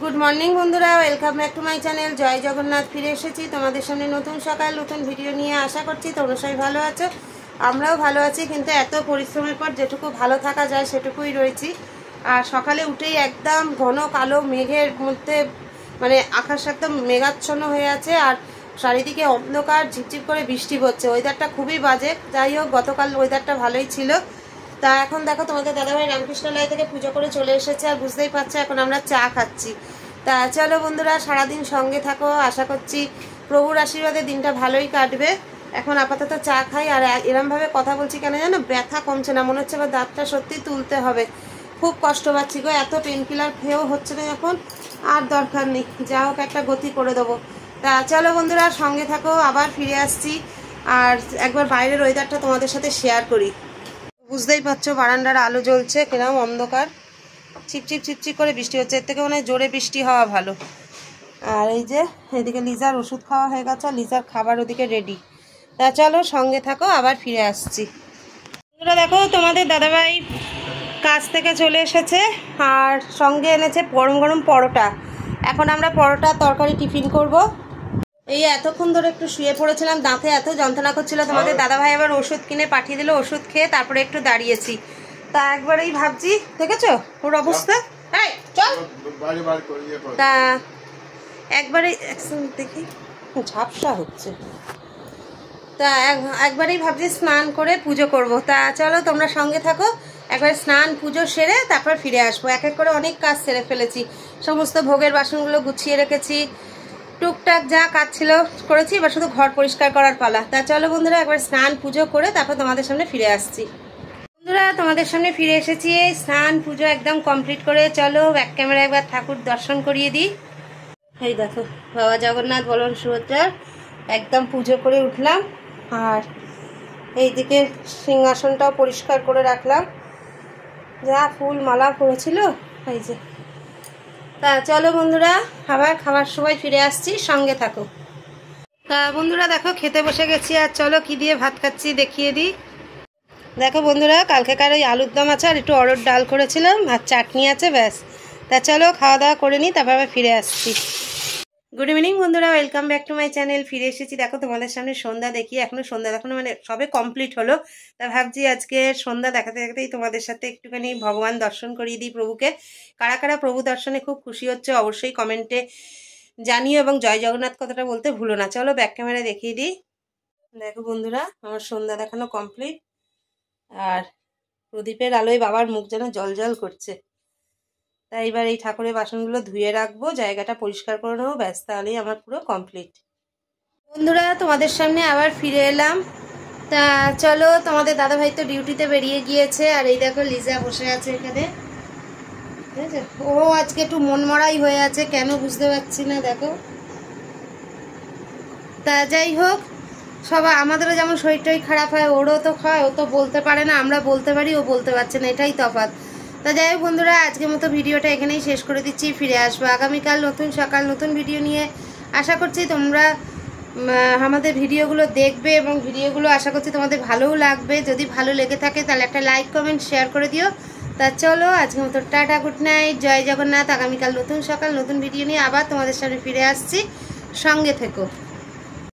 Good morning বন্ধুরা, welcome back to my channel Jai Jagannath. ফিরে এসেছি তোমাদের সামনে নতুন সকাল নতুন ভিডিও নিয়ে। আশা করছি তোমরা সবাই ভালো আছো, আমরাও ভালো আছি। কিন্তু এত পরিশ্রমের পর যেটুকু ভালো থাকা যায় সেটুকুই রয়েছি। আর সকালে উঠেই একদম ঘন কালো মেঘের মধ্যে মানে আকাশ একদম মেঘাচ্ছন্ন হয়ে আছে, আর চারিদিকে অন্ধকার, ঝিপঝিপ করে বৃষ্টি পড়ছে। ওয়েদারটা খুবই বাজে। যাই হোক, গতকাল ওয়েদারটা ভালোই ছিল। তা এখন দেখো তোমাদের দাদাভাই রামকৃষ্ণালয় থেকে পুজো করে চলে এসেছে, আর বুঝতেই পারছো এখন আমরা চা খাচ্ছি। তা চলো বন্ধুরা, সারাদিন সঙ্গে থাকো। আশা করছি প্রভুর আশীর্বাদে দিনটা ভালোই কাটবে। এখন আপাতত চা খাই। আর এরমভাবে কথা বলছি কেন জানো, ব্যথা কমছে না, মনে হচ্ছে আবার দাঁতটা সত্যি তুলতে হবে। খুব কষ্ট পাচ্ছি গো, এত পেন কিলার খেয়েও হচ্ছে না এখন। আর দরকার নেই, যা হোক একটা গতি করে দেবো। তা চলো বন্ধুরা, সঙ্গে থাকো, আবার ফিরে আসছি। আর একবার বাইরের ওয়েদারটা তোমাদের সাথে শেয়ার করি। বুঝতেই পারছো বারান্দার আলো জ্বলছে, কিরকম অন্ধকার, চিপচিপ চিপচিপ করে বৃষ্টি হচ্ছে। এর থেকে মনে হয় জোরে বৃষ্টি হওয়া ভালো। আর এই যে এদিকে লিজার ওষুধ খাওয়া হয়ে গেছে, লিজার খাবার ওদিকে রেডি। তা চলো সঙ্গে থাকো, আবার ফিরে আসছি। দেখো তোমাদের দাদাভাই কাজ থেকে চলে এসেছে, আর সঙ্গে এনেছে গরম গরম পরোটা। এখন আমরা পরোটা তরকারি টিফিন করব। এই এতক্ষণ ধরে একটু শুয়ে পড়েছিলাম, দাঁতে এত যন্ত্রণা করছিল। তোমাদের দাদাভাই আবার ওষুধ কিনে পাঠিয়ে দিল, ওষুধ খেয়ে তারপরে একটু দাঁড়িয়েছি। তা একবারেই ভাবছি, দেখেছো ওর অবস্থা, চল। তা একবারে দেখি ঝাপসা হচ্ছে। তা একবারেই ভাবছি স্নান করে পুজো করব। তা চলো তোমরা সঙ্গে থাকো, একবার স্নান পুজো সেরে তারপর ফিরে আসবো। এক এক করে অনেক কাজ সেরে ফেলেছি, সমস্ত ভোগের বাসনগুলো গুছিয়ে রেখেছি, টুকটাক যা কাজ ছিল করেছি, এবার শুধু ঘর পরিষ্কার করার পালা। তা চলো বন্ধুরা, একবার স্নান পুজো করে তারপর তোমাদের সামনে ফিরে আসছি। বন্ধুরা তোমাদের সামনে ফিরে এসেছি, স্নান পুজো একদম কমপ্লিট করে। চলো ব্যাক ক্যামেরা একবার ঠাকুর দর্শন করিয়ে দিই। এই দেখো বাবা জগন্নাথ বলরাম সুভদ্রার একদম পুজো করে উঠলাম। আর এইদিকে সিংহাসনটাও পরিষ্কার করে রাখলাম, যা ফুল মালা পড়েছিল এই যে। তা চলো বন্ধুরা, আবার খাবার সময় ফিরে আসছি, সঙ্গে থাকো। তা বন্ধুরা দেখো খেতে বসে গেছি। আর চলো কি দিয়ে ভাত খাচ্ছি দেখিয়ে দিই। দেখো বন্ধুরা, কালকেকার ওই আলুর দম আছে, আর একটু অরড় ডাল করেছিলাম, আর চাটনি আছে, ব্যাস। তা চলো খাওয়া দাওয়া করে নিই, তারপর আবার ফিরে আসছি। গুড ইভিনিং বন্ধুরা, welcome back to my channel. ফিরে এসেছি। দেখো তোমাদের সামনে সন্ধ্যা দেখি, এখনো সন্ধ্যা দেখানো মানে সবে কমপ্লিট হলো। তা ভাবছি আজকে সন্ধ্যা দেখাতে দেখাতেই তোমাদের সাথে একটুখানি ভগবান দর্শন করিয়ে দিই, প্রভুকে। কারা কারা প্রভু দর্শনে খুব খুশি হচ্ছে অবশ্যই কমেন্টে জানিও, এবং জয় জগন্নাথ কথাটা বলতে ভুলো না। চলো ব্যাক ক্যামেরা দেখিয়ে দিই। দেখো বন্ধুরা, আমার সন্ধ্যা দেখানো কমপ্লিট। আর প্রদীপের আলোয় বাবার মুখ যেন জল জল করছে। তাই এবার এই ঠাকুরের বাসনগুলো ধুয়ে রাখবো, জায়গাটা পরিষ্কার করে নেবো, ব্যাস, তাহলেই আমার পুরো কমপ্লিট। বন্ধুরা তোমাদের সামনে আবার ফিরে এলাম। তা চলো, তোমাদের দাদাভাই তো ডিউটিতে বেরিয়ে গিয়েছে, আর এই দেখো লিজা বসে আছে এখানে। ঠিক আছে, ও আজকে একটু মনমরাই হয়ে আছে, কেন বুঝতে পারছি না। দেখো, তা যাই হোক, সবাই আমাদেরও যেমন শরীরটাই খারাপ হয়, ওরও তো হয়। ও তো বলতে পারে না, আমরা বলতে পারি, ও বলতে পারছে না, এটাই তফাৎ। তা যাই হোক বন্ধুরা, আজকের মতো ভিডিওটা এখানেই শেষ করে দিচ্ছি। ফিরে আসবো আগামীকাল নতুন সকাল নতুন ভিডিও নিয়ে। আশা করছি তোমরা আমাদের ভিডিওগুলো দেখবে, এবং ভিডিওগুলো আশা করছি তোমাদের ভালোও লাগবে। যদি ভালো লেগে থাকে তাহলে একটা লাইক কমেন্ট শেয়ার করে দিও। তা চলো আজকের মতো টাটা, গুড নাইট, জয় জগন্নাথ। আগামীকাল নতুন সকাল নতুন ভিডিও নিয়ে আবার তোমাদের সামনে ফিরে আসছি, সঙ্গে থেকো।